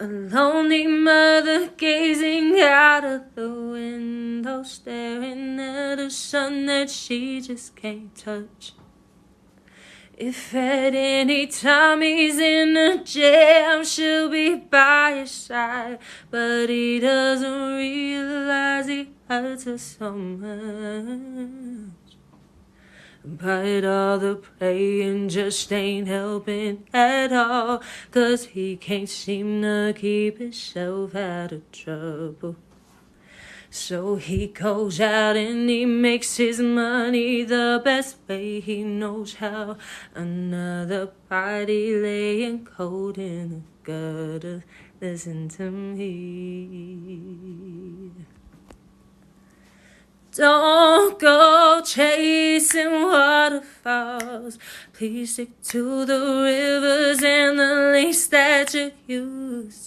A lonely mother gazing out of the window, staring at a son that she just can't touch. If at any time he's in a jam, she'll be by his side. But he doesn't realize he hurts her so much. But all the praying just ain't helping at all, 'cause he can't seem to keep himself out of trouble. So he goes out and he makes his money the best way he knows how. Another body laying cold in the gutter. Listen to me. Don't go chasing waterfalls. Please stick to the rivers and the lakes that you used to.